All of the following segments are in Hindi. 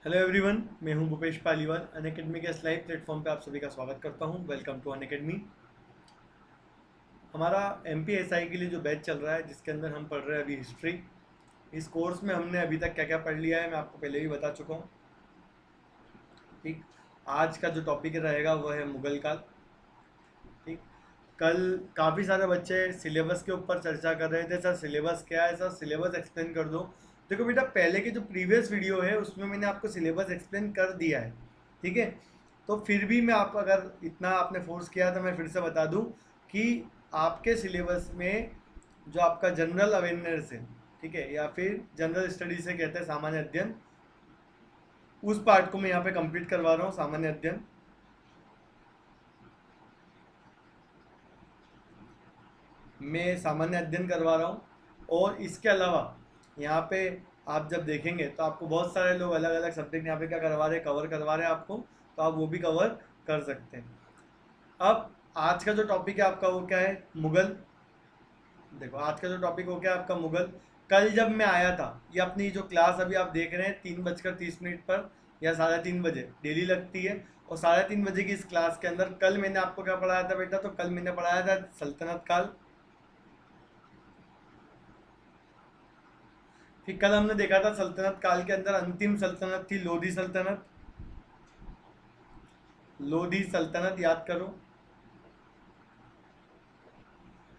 हेलो एवरीवन, मैं हूं भूपेश पालीवाल। अनअकैडमी के इस लाइव प्लेटफॉर्म पे आप सभी का स्वागत करता हूं। Welcome to Unacademy. हमारा एमपीएसआई के लिए जो बैच चल रहा है, जिसके अंदर हम पढ़ रहे हैं अभी हिस्ट्री। इस कोर्स में हमने अभी तक क्या क्या पढ़ लिया है मैं आपको पहले भी बता चुका हूं। ठीक, आज का जो टॉपिक रहेगा वह है मुगल काल। ठीक, कल काफ़ी सारे बच्चे सिलेबस के ऊपर चर्चा कर रहे थे, सर सिलेबस क्या है, सर सिलेबस एक्सप्लेन कर दो। देखो बेटा, पहले की जो प्रीवियस वीडियो है उसमें मैंने आपको सिलेबस एक्सप्लेन कर दिया है। ठीक है, तो फिर भी मैं आप अगर इतना आपने फोर्स किया तो मैं फिर से बता दूं कि आपके सिलेबस में जो आपका जनरल अवेयरनेस है, ठीक है, या फिर जनरल स्टडी से कहते हैं सामान्य अध्ययन, उस पार्ट को मैं यहाँ पे कंप्लीट करवा रहा हूँ। सामान्य अध्ययन मैं सामान्य अध्ययन करवा रहा हूँ। और इसके अलावा यहाँ पे आप जब देखेंगे तो आपको बहुत सारे लोग अलग अलग सब्जेक्ट यहाँ पे क्या करवा रहे हैं, कवर करवा रहे हैं आपको, तो आप वो भी कवर कर सकते हैं। अब आज का जो टॉपिक है आपका वो क्या है, मुगल। देखो, आज का जो टॉपिक हो गया आपका मुगल। कल जब मैं आया था, ये अपनी जो क्लास अभी आप देख रहे हैं 3:30 पर या 3:30 बजे डेली लगती है। और 3:30 बजे की इस क्लास के अंदर कल मैंने आपको क्या पढ़ाया था बेटा, तो कल मैंने पढ़ाया था सल्तनत काल। फिर कल हमने देखा था सल्तनत काल के अंदर अंतिम सल्तनत थी लोधी सल्तनत। लोधी सल्तनत याद करो।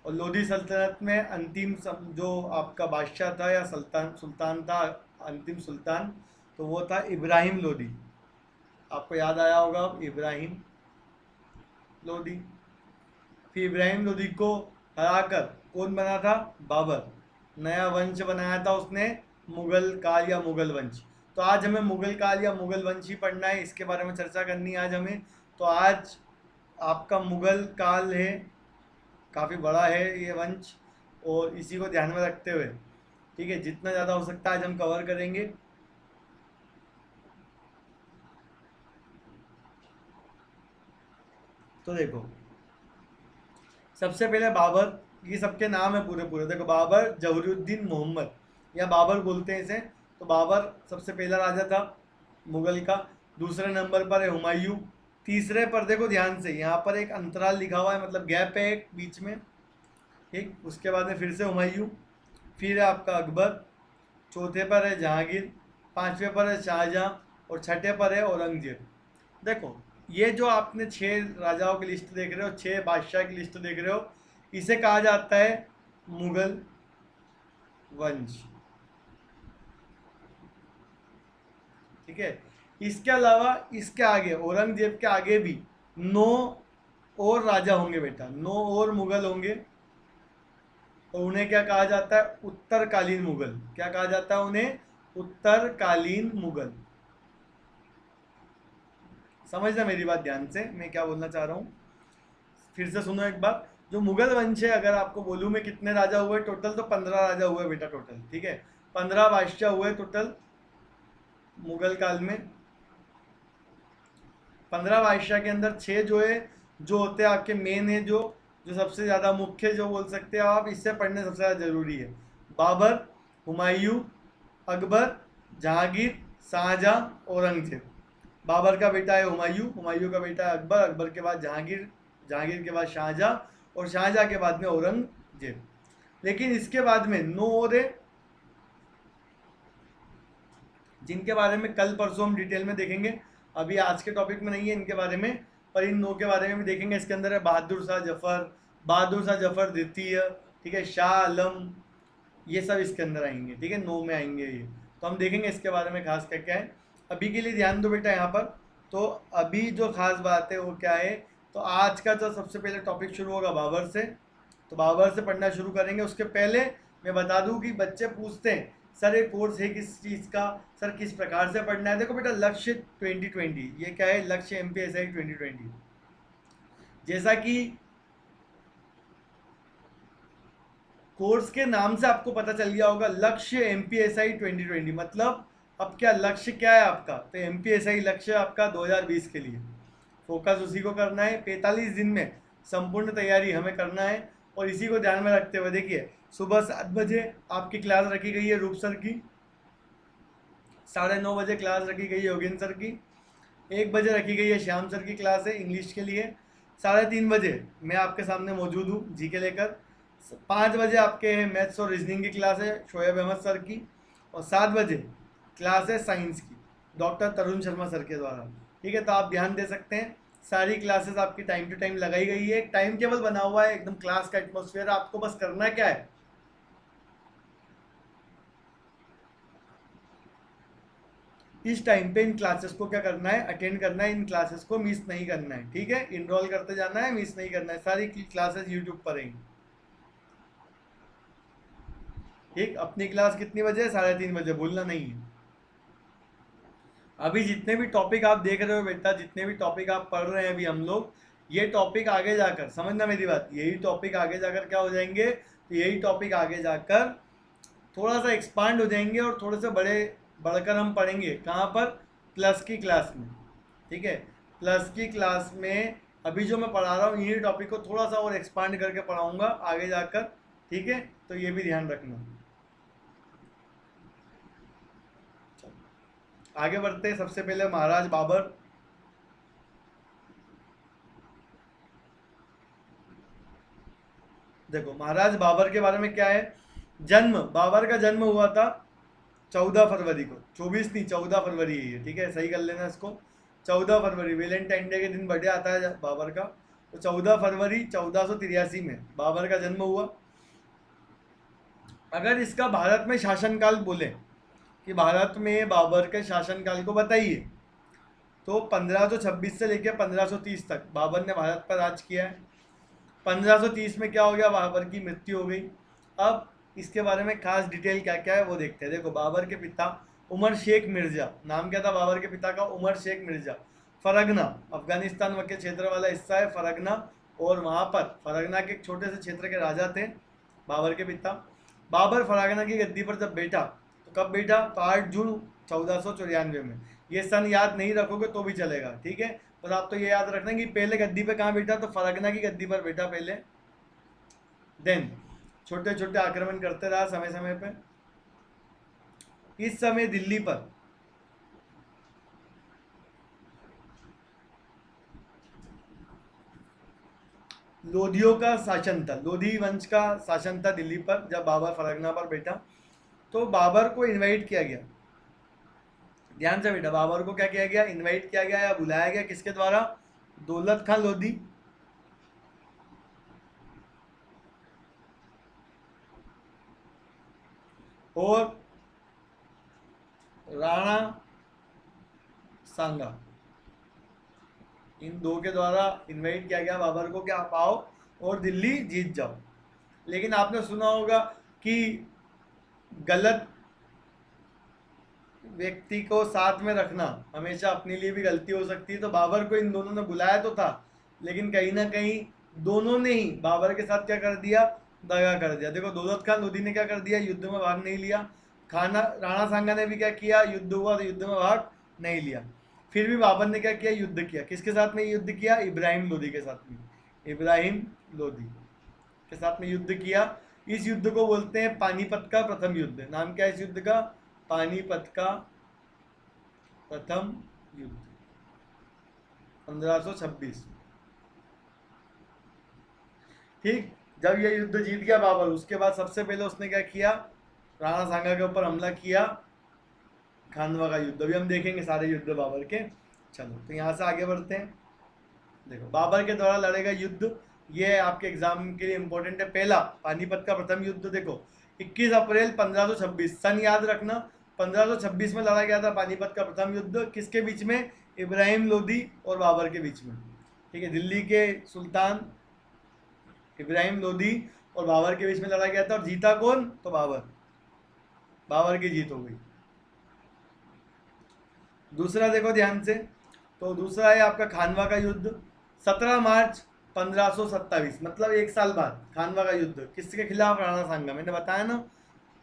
और लोधी सल्तनत में अंतिम जो आपका बादशाह था या सुल्तान सुल्तान था, अंतिम सुल्तान, तो वो था इब्राहिम लोधी। आपको याद आया होगा, इब्राहिम लोधी। फिर इब्राहिम लोधी को हराकर कौन बना था, बाबर। नया वंश बनाया था उसने, मुगल काल या मुगल वंश। तो आज हमें मुगल काल या मुगल वंश ही पढ़ना है, इसके बारे में चर्चा करनी है आज हमें। तो आज आपका मुगल काल है, काफ़ी बड़ा है ये वंश, और इसी को ध्यान में रखते हुए, ठीक है, जितना ज़्यादा हो सकता है आज हम कवर करेंगे। तो देखो, सबसे पहले बाबर, ये सबके नाम है पूरे पूरे। देखो, बाबर जहरुद्दीन मोहम्मद, या बाबर बोलते हैं इसे। तो बाबर सबसे पहला राजा था मुगल का। दूसरे नंबर पर है हुमायूं। तीसरे पर देखो ध्यान से, यहाँ पर एक अंतराल लिखा हुआ है, मतलब गैप है एक बीच में। ठीक, उसके बाद में फिर से हुमायूं। फिर है आपका अकबर। चौथे पर है जहांगीर। पांचवें पर है शाहजहां। और छठे पर है औरंगजेब। देखो, ये जो आपने 6 राजाओं की लिस्ट देख रहे हो, 6 बादशाह की लिस्ट देख रहे हो, इसे कहा जाता है मुगल वंश। ठीक है, इसके अलावा इसके आगे, औरंगजेब के आगे भी 9 और राजा होंगे बेटा, 9 और मुगल होंगे। और उन्हें क्या कहा जाता है, उत्तरकालीन मुगल। क्या कहा जाता है उन्हें, उत्तरकालीन मुगल। समझना मेरी बात ध्यान से, मैं क्या बोलना चाह रहा हूँ, फिर से सुनो एक बार। जो मुगल वंश है, अगर आपको बोलूँ मैं कितने राजा हुए टोटल, तो 15 राजा हुए बेटा टोटल। ठीक है, 15 बादशाह हुए टोटल मुगल काल में। 15 बादशाह के अंदर 6 जो है, जो होते हैं आपके मेन है, जो जो सबसे ज़्यादा मुख्य जो बोल सकते हो आप, इससे पढ़ने सबसे ज़्यादा जरूरी है। बाबर, हुमायूं, अकबर, जहांगीर, शाहजहां, औरंगजेब। बाबर का बेटा है हुमायूं, हुमायूं का बेटा है अकबर, अकबर के बाद जहांगीर, जहांगीर के बाद शाहजहां, और शाहजहां के बाद में औरंगजेब। लेकिन इसके बाद में 9 और है, जिनके बारे में कल परसों हम डिटेल में देखेंगे। अभी आज के टॉपिक में नहीं है इनके बारे में, पर इन 9 के बारे में भी देखेंगे। इसके अंदर है बहादुर शाह जफर, बहादुर शाह जफर द्वितीय, ठीक है, शाह आलम, ये सब इसके अंदर आएंगे। ठीक है, 9 में आएंगे ये। तो हम देखेंगे इसके बारे में खास क्या क्या है। अभी के लिए ध्यान दो बेटा यहाँ पर। तो अभी जो खास बात है वो क्या है, तो आज का जो सबसे पहले टॉपिक शुरू होगा बाबर से। तो बाबर से पढ़ना शुरू करेंगे। उसके पहले मैं बता दूं कि बच्चे पूछते हैं, सर ये कोर्स है किस चीज़ का, सर किस प्रकार से पढ़ना है। देखो बेटा, लक्ष्य 2020, ये क्या है, लक्ष्य एमपीएसआई 2020। जैसा कि कोर्स के नाम से आपको पता चल गया होगा, लक्ष्य एमपीएसआई 2020 मतलब अब क्या लक्ष्य क्या है आपका, तो एमपीएसआई लक्ष्य आपका 2020 के लिए फोकस उसी को करना है। 45 दिन में संपूर्ण तैयारी हमें करना है। और इसी को ध्यान में रखते हुए देखिए, सुबह 7 बजे आपकी क्लास रखी गई है रूप सर की। 9:30 क्लास रखी गई है योगेंद्र सर की। 1 बजे रखी गई है श्याम सर की क्लास है इंग्लिश के लिए। 3:30 बजे मैं आपके सामने मौजूद हूँ जी के लेकर। 5 बजे आपके मैथ्स और रीजनिंग की क्लास है शोएब अहमद सर की। और 7 बजे क्लास है साइंस की डॉक्टर तरुण शर्मा सर के द्वारा। ठीक है, तो आप ध्यान दे सकते हैं सारी क्लासेस आपकी टाइम टू टाइम लगाई गई है। एक टाइम टेबल बना हुआ है, एकदम क्लास का एटमोसफियर। आपको बस करना क्या है, इस टाइम पे इन क्लासेस को क्या करना है, अटेंड करना है, इन क्लासेस को मिस नहीं करना है। ठीक है, इनरोल करते जाना है, मिस नहीं करना है। सारी क्लासेस यूट्यूब पर रहेंगी। ठीक, अपनी क्लास कितनी बजे है? 3:30 बजे, भूलना नहीं है। अभी जितने भी टॉपिक आप देख रहे हो बेटा, जितने भी टॉपिक आप पढ़ रहे हैं अभी हम लोग, ये टॉपिक आगे जाकर, समझना मेरी बात, यही टॉपिक आगे जाकर क्या हो जाएंगे, तो यही टॉपिक आगे जाकर थोड़ा सा एक्सपांड हो जाएंगे और थोड़े से बड़े बढ़कर हम पढ़ेंगे। कहाँ पर? प्लस की क्लास में। ठीक है, प्लस की क्लास में अभी जो मैं पढ़ा रहा हूँ इन्हीं टॉपिक को थोड़ा सा और एक्सपांड करके पढ़ाऊंगा आगे जाकर। ठीक है, तो ये भी ध्यान रखना। आगे बढ़ते हैं। सबसे पहले महाराज बाबर। देखो महाराज बाबर के बारे में क्या है। जन्म, बाबर का जन्म हुआ था 14 फरवरी को। 24 नहीं, 14 फरवरी है। ठीक है, सही कर लेना इसको। 14 फरवरी वेलेंटाइन डे के दिन बर्थडे आता है बाबर का। तो 14 फरवरी 1483 में बाबर का जन्म हुआ। अगर इसका भारत में शासनकाल बोले कि भारत में बाबर के शासनकाल को बताइए, तो 1526 से लेकर 1530 तक बाबर ने भारत पर राज किया है। 1530 में क्या हो गया, बाबर की मृत्यु हो गई। अब इसके बारे में खास डिटेल क्या क्या है वो देखते हैं। देखो, बाबर के पिता उमर शेख मिर्जा, नाम क्या था बाबर के पिता का? उमर शेख मिर्जा। फरगना, अफगानिस्तान के क्षेत्र वाला हिस्सा है फरगना, और वहाँ पर फरगना के एक छोटे से क्षेत्र के राजा थे बाबर के पिता। बाबर फरगना की गद्दी पर जब बैठा, तो कब बैठा? तो 8 जून 1494 में। ये सन याद नहीं रखोगे तो भी चलेगा। ठीक है, बस आप तो ये याद रखना कि पहले गद्दी पे कहाँ बैठा, तो फरगना की गद्दी पर बैठा पहले। देन छोटे छोटे आक्रमण करते रहा समय समय पे। इस समय दिल्ली पर लोधियों का शासन था, लोधी वंश का शासन था दिल्ली पर जब बाबर फरगना पर बैठा। तो बाबर को इनवाइट किया गया, ध्यान से बेटा, बाबर को क्या किया गया? इनवाइट किया गया या बुलाया गया, किसके द्वारा? दौलत खान लोधी और राणा सांगा, इन दो के द्वारा इनवाइट किया गया बाबर को कि आप आओ और दिल्ली जीत जाओ। लेकिन आपने सुना होगा कि गलत व्यक्ति को साथ में रखना हमेशा अपने लिए भी गलती हो सकती है। तो बाबर को इन दोनों ने बुलाया तो था, लेकिन कहीं ना कहीं दोनों ने ही बाबर के साथ क्या कर दिया? दगा कर दिया। देखो, दौलत खान लोधी ने क्या कर दिया? युद्ध में भाग नहीं लिया। राणा सांगा ने भी क्या किया? युद्ध हुआ तो युद्ध में भाग नहीं लिया। फिर भी बाबर ने क्या किया? युद्ध किया। किसके साथ में युद्ध किया? इब्राहिम लोधी के साथ में। इब्राहिम लोधी के साथ में युद्ध किया। इस युद्ध को बोलते हैं पानीपत का प्रथम युद्ध। नाम क्या है इस युद्ध का? पानीपत का प्रथम युद्ध, 1526। ठीक, जब ये युद्ध जीत गया बाबर, उसके बाद सबसे पहले उसने क्या किया? राणा सांगा के ऊपर हमला किया, खानवा का युद्ध। अभी हम देखेंगे सारे युद्ध बाबर के। चलो, तो यहाँ से आगे बढ़ते हैं। देखो, बाबर के द्वारा लड़े गए युद्ध, ये आपके एग्जाम के लिए इंपॉर्टेंट है। पहला, पानीपत का प्रथम युद्ध। देखो, 21 अप्रैल 1526, सन याद रखना। 1526 में लड़ा गया था पानीपत का प्रथम युद्ध। किसके बीच में? इब्राहिम लोधी और बाबर के बीच में। ठीक है, दिल्ली के सुल्तान इब्राहिम लोधी और बाबर के बीच में लड़ा गया था। और जीता कौन? तो बाबर, बाबर की जीत हो गई। दूसरा देखो ध्यान से, तो दूसरा है आपका खानवा का युद्ध। 17 मार्च 1527, मतलब 1 साल बाद खानवा का युद्ध। किसके खिलाफ? राणा सांगा। मैंने बताया ना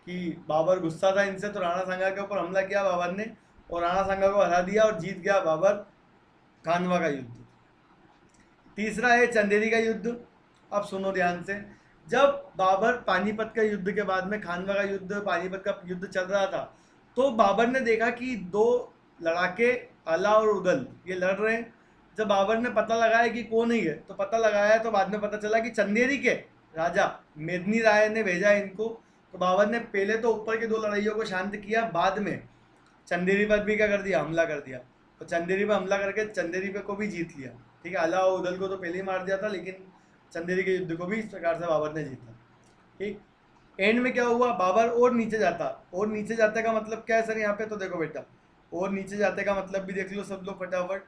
कि बाबर गुस्सा था इनसे, तो राणा सांगा के ऊपर हमला किया बाबर ने और राणा सांगा को हरा दिया और जीत गया बाबर खानवा का युद्ध। तीसरा है चंदेरी का युद्ध। अब सुनो ध्यान से, जब बाबर पानीपत का युद्ध के बाद में खानवा का युद्ध, पानीपत का युद्ध चल रहा था, तो बाबर ने देखा कि दो लड़ाके अला और उदल ये लड़ रहे हैं। जब बाबर ने पता लगाया कि कौन है ये, तो पता लगाया तो बाद में पता चला कि चंदेरी के राजा मेदिनी राय ने भेजा है इनको। तो बाबर ने पहले तो ऊपर के दो लड़ाइयों को शांत किया, बाद में चंदेरी पर भी क्या कर दिया, हमला कर दिया। तो चंदेरी पर हमला करके चंदेरी पे को भी जीत लिया। ठीक है, अला और उदल को तो पहले ही मार दिया था, लेकिन चंदेरी के युद्ध को भी इस प्रकार से बाबर ने जीता। ठीक, एंड में क्या हुआ, बाबर और नीचे जाता। और नीचे जाते का मतलब क्या है सर यहाँ पे, तो देखो बेटा, और नीचे जाते का मतलब भी देख लो सब लोग फटाफट।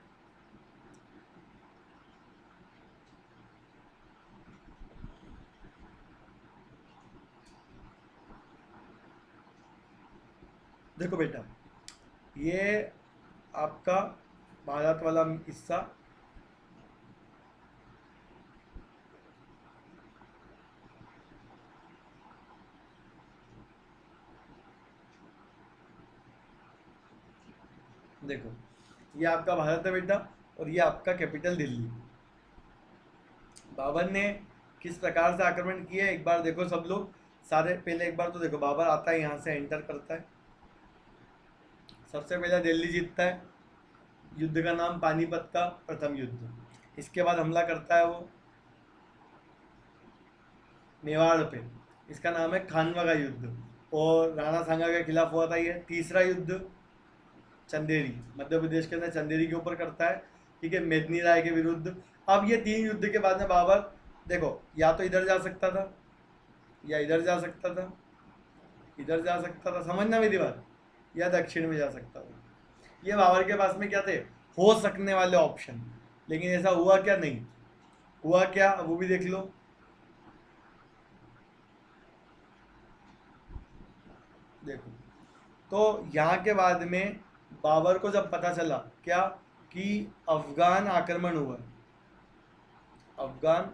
देखो बेटा, ये आपका भारत वाला हिस्सा, देखो ये आपका भारत है बेटा, और ये आपका कैपिटल दिल्ली। बाबर ने किस प्रकार से आक्रमण किए एक बार देखो सब लोग सारे। पहले एक बार तो देखो, बाबर आता है यहाँ से एंटर करता है, सबसे पहले दिल्ली जीतता है। युद्ध का नाम पानीपत का प्रथम युद्ध। इसके बाद हमला करता है वो मेवाड़ पे, इसका नाम है खानवा का युद्ध। और राणा सांगा के खिलाफ हुआ था ये तीसरा युद्ध, चंदेरी, मध्य प्रदेश के अंदर चंदेरी के ऊपर करता है। ठीक है, मेदिनी राय के विरुद्ध। अब ये तीन युद्ध के बाद में बाबर देखो या तो इधर जा सकता था, या इधर जा सकता था, इधर जा सकता था, समझना मेरी बात, या दक्षिण में जा सकता था। ये बाबर के पास में क्या थे, हो सकने वाले ऑप्शन। लेकिन ऐसा हुआ क्या, नहीं हुआ क्या, वो भी देख लो। देखो, तो यहाँ के बाद में बाबर को जब पता चला क्या कि अफगान आक्रमण हुआ, अफगान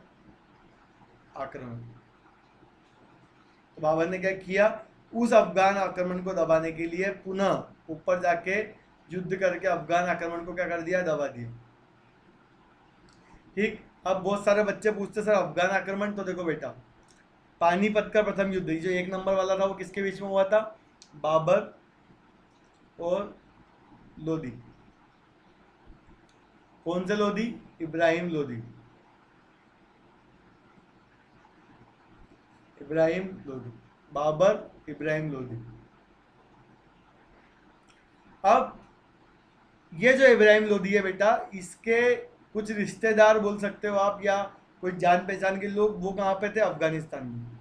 आक्रमण, तो बाबर ने क्या किया, उस अफगान आक्रमण को दबाने के लिए पुनः ऊपर जाके युद्ध करके अफगान आक्रमण को क्या कर दिया, दबा दिया। ठीक, अब बहुत सारे बच्चे पूछते सर अफगान आक्रमण, तो देखो बेटा, पानीपत का प्रथम युद्ध जो एक नंबर वाला था वो किसके बीच में हुआ था, बाबर और लोदी। कौन से लोदी, इब्राहिम लोदी, इब्राहिम लोदी, बाबर इब्राहिम लोदी। अब ये जो इब्राहिम लोदी है बेटा, इसके कुछ रिश्तेदार बोल सकते हो आप, या कोई जान पहचान के लोग, वो कहाँ पे थे, अफगानिस्तान में।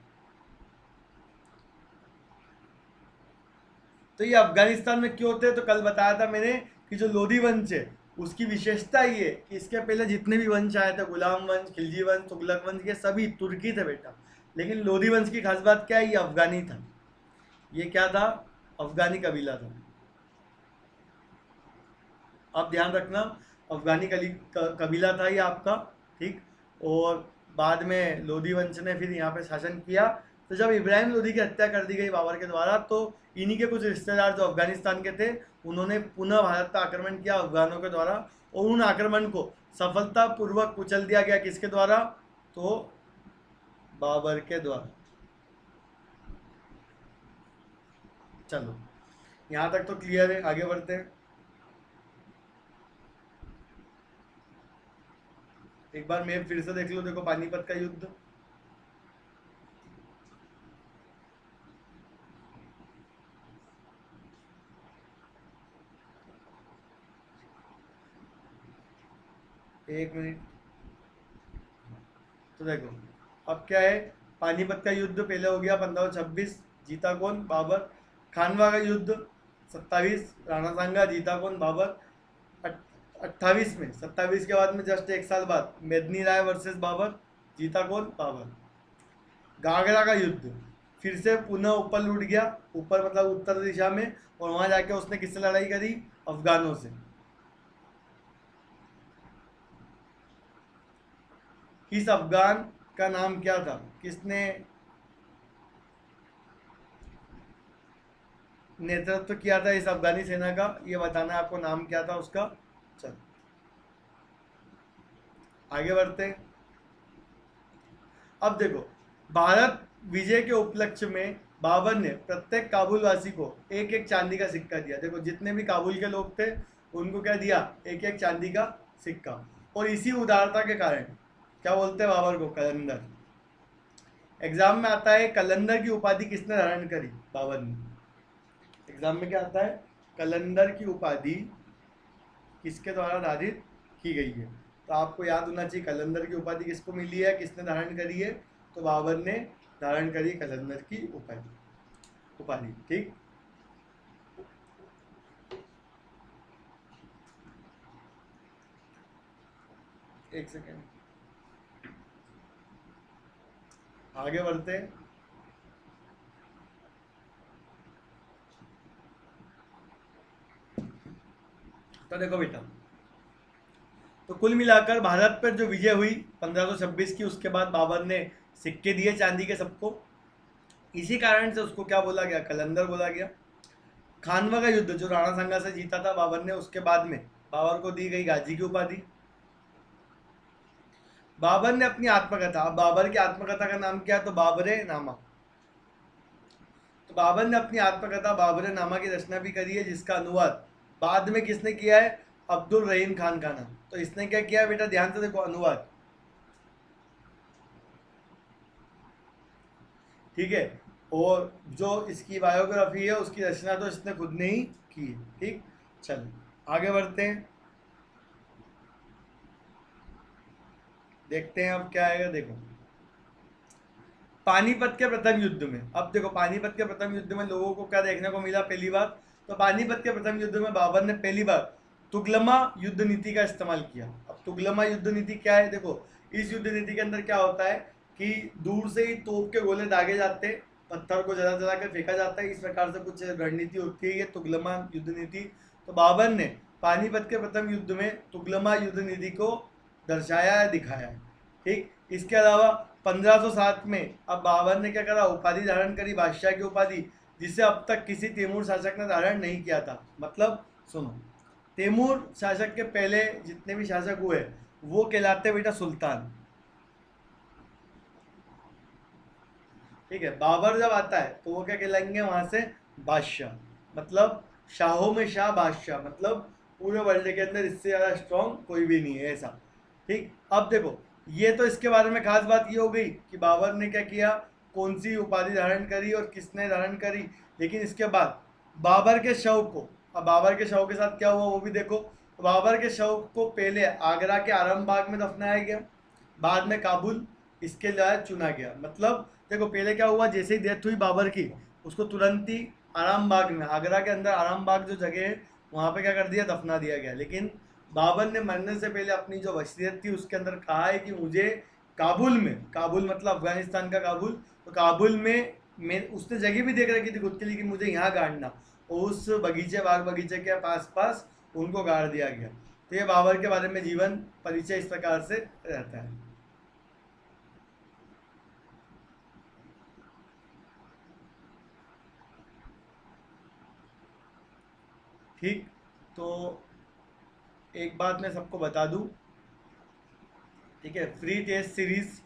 तो ये अफगानिस्तान में क्यों थे, तो कल बताया था मैंने कि जो लोधी वंश है उसकी विशेषता ये कि इसके पहले जितने भी वंश आए थे, गुलाम वंश, खिलजी वंश, तुगलक वंश, ये सभी तुर्की थे बेटा। लेकिन लोधी वंश की खास बात क्या है, ये अफगानी था। ये क्या था, अफगानी कबीला था। आप ध्यान रखना, अफगानी कबीला था ये आपका। ठीक, और बाद में लोधी वंश ने फिर यहाँ पे शासन किया। तो जब इब्राहिम लोधी की हत्या कर दी गई बाबर के द्वारा, तो इन्हीं के कुछ रिश्तेदार जो अफगानिस्तान के थे, उन्होंने पुनः भारत का आक्रमण किया अफगानों के द्वारा। और उन आक्रमण को सफलतापूर्वक कुचल दिया गया, किसके द्वारा, तो बाबर के द्वारा। चलो, यहाँ तक तो क्लियर है, आगे बढ़ते हैं। एक बार मैप फिर से देख लो, देखो पानीपत का युद्ध, एक मिनट। तो देखो अब क्या है, पानीपत का युद्ध पहले हो गया 1526, जीता कौन, बाबर। खानवा का युद्ध 27, राणा सांगा, जीता कौन, बाबर। 28 में, 27 के बाद में जस्ट एक साल बाद मेदिनी राय वर्सेस बाबर, जीता कौन, बाबर। गागरा का युद्ध फिर से पुनः ऊपर लुट गया, ऊपर मतलब उत्तर दिशा में, और वहां जाके उसने किससे लड़ाई करी, अफगानों से। इस अफगान का नाम क्या था, किसने नेतृत्व किया था इस अफगानी सेना का, ये बताना है आपको, नाम क्या था उसका। चल आगे बढ़ते हैं। अब देखो, भारत विजय के उपलक्ष्य में बाबर ने प्रत्येक काबुल वासी को एक एक चांदी का सिक्का दिया। देखो जितने भी काबुल के लोग थे उनको क्या दिया, एक एक चांदी का सिक्का। और इसी उदारता के कारण क्या बोलते हैं बाबर को, कलंदर। एग्जाम में आता है कलंदर की उपाधि किसने धारण करी, बाबर ने। एग्जाम में क्या आता है, कलंदर की उपाधि किसके द्वारा धारित की गई है। तो आपको याद होना चाहिए कलंदर की उपाधि किसको मिली है, किसने धारण करी है, तो बाबर ने धारण करी कलंदर की उपाधि। ठीक, एक सेकेंड आगे बढ़ते हैं। तो देखो बेटा, तो कुल मिलाकर भारत पर जो विजय हुई 1526 की, उसके बाद बाबर ने सिक्के दिए चांदी के सबको। इसी कारण से उसको क्या बोला गया, कलंदर बोला गया। खानवा का युद्ध जो राणा सांगा से जीता था बाबर ने, उसके बाद में बाबर को दी गई गाजी की उपाधि। बाबर ने अपनी आत्मकथा, अब बाबर की आत्मकथा का नाम क्या है, तो बाबरे नामा। तो बाबर ने अपनी आत्मकथा बाबरे नामा की रचना भी करी है, जिसका अनुवाद बाद में किसने किया है, अब्दुल रहीम खान का नाम। तो इसने क्या किया है बेटा, ध्यान से देखो, अनुवाद। ठीक है, और जो इसकी बायोग्राफी है उसकी रचना तो इसने खुद ने ही की है। ठीक, चल आगे बढ़ते हैं, देखते हैं अब क्या आएगा। देखो पानीपत के प्रथम युद्ध में, अब देखो पानीपत के प्रथम युद्ध में लोगों को क्या देखने को मिला पहली बार, तो पानीपत के प्रथम युद्ध में बाबर ने पहली बार तुगलमा युद्ध नीति का इस्तेमाल किया। अब तुगलमा युद्ध नीति क्या है, देखो इस युद्ध नीति के अंदर क्या होता है कि दूर से ही तोप के गोले दागे जाते हैं, पत्थर को जला जला कर फेंका जाता है, इस प्रकार से कुछ रणनीति होती है, ये तुगलमा युद्ध नीति। तो बाबर ने पानीपत के प्रथम युद्ध में तुगलमा युद्ध नीति को दर्शाया है, दिखाया है। ठीक, इसके अलावा 1507 में अब बाबर ने क्या करा, उपाधि धारण करी, बादशाह की उपाधि, जिसे अब तक किसी तैमूर शासक ने धारण नहीं किया था। मतलब सुनो, तैमूर शासक के पहले जितने भी शासक हुए वो कहलाते बेटा सुल्तान। ठीक है, बाबर जब आता है तो वो क्या कहलाएंगे वहां से, बादशाह। मतलब शाहों में शाह, बादशाह, मतलब पूरे वर्ल्ड के अंदर इससे ज्यादा स्ट्रॉन्ग कोई भी नहीं है ऐसा। ठीक, अब देखो ये तो इसके बारे में खास बात ये हो गई कि बाबर ने क्या किया, कौन सी उपाधि धारण करी और किसने धारण करी। लेकिन इसके बाद बाबर के शव को, अब बाबर के शव के साथ क्या हुआ वो भी देखो। तो बाबर के शव को पहले आगरा के आरामबाग में दफनाया गया, बाद में काबुल इसके लिए चुना गया। मतलब देखो पहले क्या हुआ, जैसे ही डेथ हुई बाबर की, उसको तुरंत ही आरामबाग में, आगरा के अंदर आरामबाग जो जगह है वहाँ पे क्या कर दिया, दफना दिया गया। लेकिन बाबर ने मरने से पहले अपनी जो वसीयत थी उसके अंदर कहा है कि मुझे काबुल में, काबुल मतलब अफगानिस्तान का काबुल, तो काबुल में मैं, उसने जगह भी देख रखी थी खुद के लिए कि मुझे यहाँ गाड़ना, और उस बगीचे, बाग बगीचे के पास पास उनको गाड़ दिया गया। तो ये बाबर के बारे में जीवन परिचय इस प्रकार से रहता है। ठीक, तो एक बात मैं सबको बता दूं, ठीक है, फ्री टेस्ट सीरीज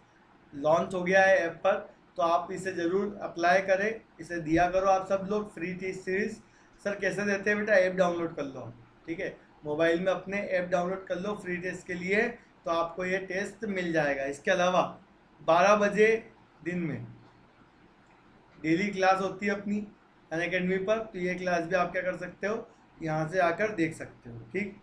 लॉन्च हो गया है ऐप पर, तो आप इसे ज़रूर अप्लाई करें, इसे दिया करो आप सब लोग, फ्री टेस्ट सीरीज। सर कैसे देते हैं बेटा, ऐप डाउनलोड कर लो, ठीक है, मोबाइल में अपने ऐप डाउनलोड कर लो फ्री टेस्ट के लिए, तो आपको ये टेस्ट मिल जाएगा। इसके अलावा 12 बजे दिन में डेली क्लास होती है अपनी अनअकैडमी पर, तो ये क्लास भी आप क्या कर सकते हो, यहाँ से आकर देख सकते हो। ठीक,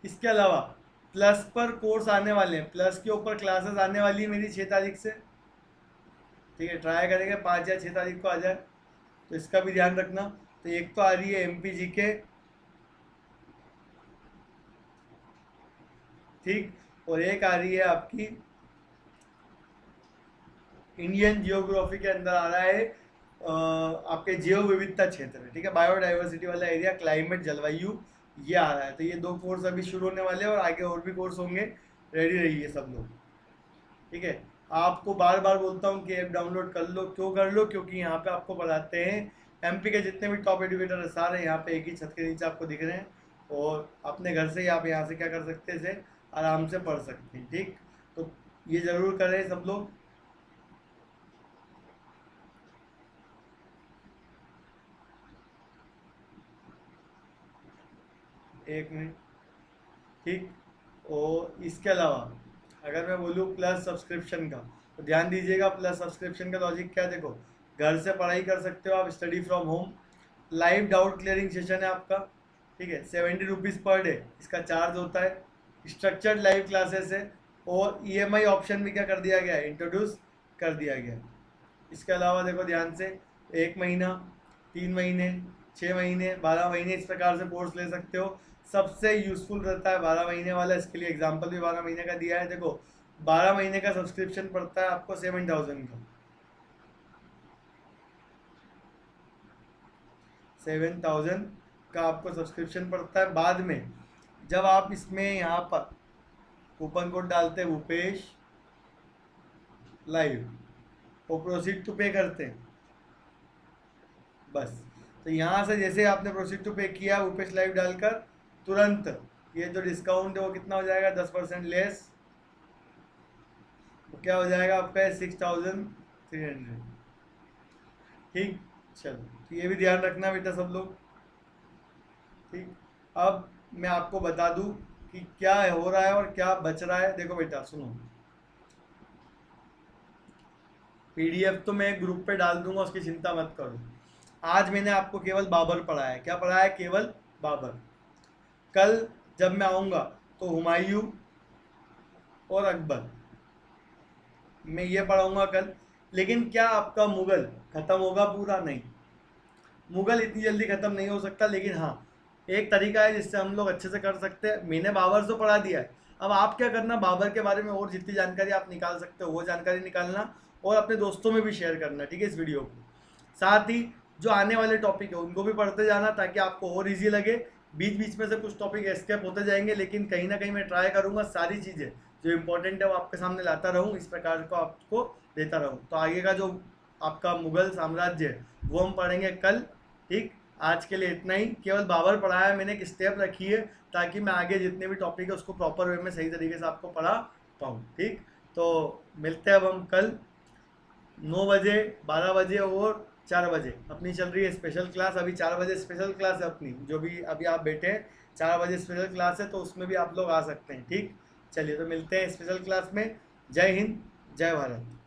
इसके अलावा प्लस पर कोर्स आने वाले हैं, प्लस के ऊपर क्लासेस आने वाली है मेरी 6 तारीख से। ठीक है, ट्राई करेंगे 5 या 6 तारीख को आ जाए, तो इसका भी ध्यान रखना। तो एक तो आ रही है एमपी जीके, ठीक, और एक आ रही है आपकी इंडियन जियोग्राफी के अंदर आ रहा है आपके जैव विविधता क्षेत्र, ठीक है, बायोडाइवर्सिटी वाला एरिया, क्लाइमेट, जलवायु, ये आ रहा है। तो ये 2 कोर्स अभी शुरू होने वाले हैं और आगे और भी कोर्स होंगे, रेडी रहिए सब लोग। ठीक है, आपको बार बार बोलता हूँ कि ऐप डाउनलोड कर लो, क्यों कर लो, क्योंकि यहाँ पे आपको पढ़ाते हैं एमपी के जितने भी टॉप एजुकेटर सारे यहाँ पे एक ही छत के नीचे आपको दिख रहे हैं, और अपने घर से ही आप यहाँ से क्या कर सकते हैं, इसे आराम से पढ़ सकते हैं। ठीक, तो ये जरूर करें सब लोग। एक मिनट, ठीक। और इसके अलावा अगर मैं बोलूँ प्लस सब्सक्रिप्शन का, तो ध्यान दीजिएगा, प्लस सब्सक्रिप्शन का लॉजिक क्या है, देखो घर से पढ़ाई कर सकते हो आप, study from home, live doubt clearing session है आपका, ठीक है, 70 रुपीज़ पर डे इसका चार्ज होता है, स्ट्रक्चर्ड लाइव क्लासेस है, और ईएमआई ऑप्शन भी क्या कर दिया गया है, इंट्रोड्यूस कर दिया गया है। इसके अलावा देखो ध्यान से, 1 महीना, 3 महीने, 6 महीने, 12 महीने, इस प्रकार से कोर्स ले सकते हो। सबसे यूजफुल रहता है 12 महीने वाला, इसके लिए एग्जाम्पल भी 12 महीने का दिया है। देखो 12 महीने का सब्सक्रिप्शन पड़ता है आपको 7,000 का, 7,000 का आपको सब्सक्रिप्शन पड़ता है। बाद में जब आप इसमें यहाँ पर कूपन कोड डालते हैं भूपेश लाइव, वो प्रोसीड टू पे करते हैं बस, तो यहाँ से जैसे आपने प्रोसीड टू पे किया भूपेश लाइव डालकर, तुरंत ये जो डिस्काउंट है वो कितना हो जाएगा, 10% लेस, तो क्या हो जाएगा आपका 6,300। ठीक, चलो तो ये भी ध्यान रखना बेटा सब लोग, ठीक। अब मैं आपको बता दूं कि क्या हो रहा है और क्या बच रहा है। देखो बेटा सुनो, पीडीएफ तो मैं ग्रुप पे डाल दूंगा, उसकी चिंता मत करो। आज मैंने आपको केवल बाबर पढ़ाया है। क्या पढ़ाया है? केवल बाबर। कल जब मैं आऊँगा तो हुमायूं और अकबर मैं ये पढ़ाऊँगा कल। लेकिन क्या आपका मुगल ख़त्म होगा पूरा? नहीं, मुगल इतनी जल्दी ख़त्म नहीं हो सकता, लेकिन हाँ एक तरीका है जिससे हम लोग अच्छे से कर सकते हैं। मैंने बाबर तो पढ़ा दिया है, अब आप क्या करना, बाबर के बारे में और जितनी जानकारी आप निकाल सकते हो वो जानकारी निकालना, और अपने दोस्तों में भी शेयर करना, ठीक है, इस वीडियो को। साथ ही जो आने वाले टॉपिक है उनको भी पढ़ते जाना, ताकि आपको और ईजी लगे। बीच बीच में से कुछ टॉपिक एस्केप होते जाएंगे, लेकिन कहीं ना कहीं मैं ट्राई करूँगा सारी चीज़ें जो इंपॉर्टेंट है वो आपके सामने लाता रहूँ, इस प्रकार को आपको देता रहूँ। तो आगे का जो आपका मुगल साम्राज्य है वो हम पढ़ेंगे कल, ठीक। आज के लिए इतना ही, केवल बाबर पढ़ाया मैंने, एक स्टेप रखी है ताकि मैं आगे जितने भी टॉपिक है उसको प्रॉपर वे में सही तरीके से आपको पढ़ा पाऊँ, ठीक। तो मिलते हैं अब हम कल 9 बजे, 12 बजे और 4 बजे। अपनी चल रही है स्पेशल क्लास, अभी 4 बजे स्पेशल क्लास है अपनी, जो भी अभी आप बैठे हैं 4 बजे स्पेशल क्लास है, तो उसमें भी आप लोग आ सकते हैं, ठीक। चलिए तो मिलते हैं स्पेशल क्लास में। जय हिंद, जय भारत।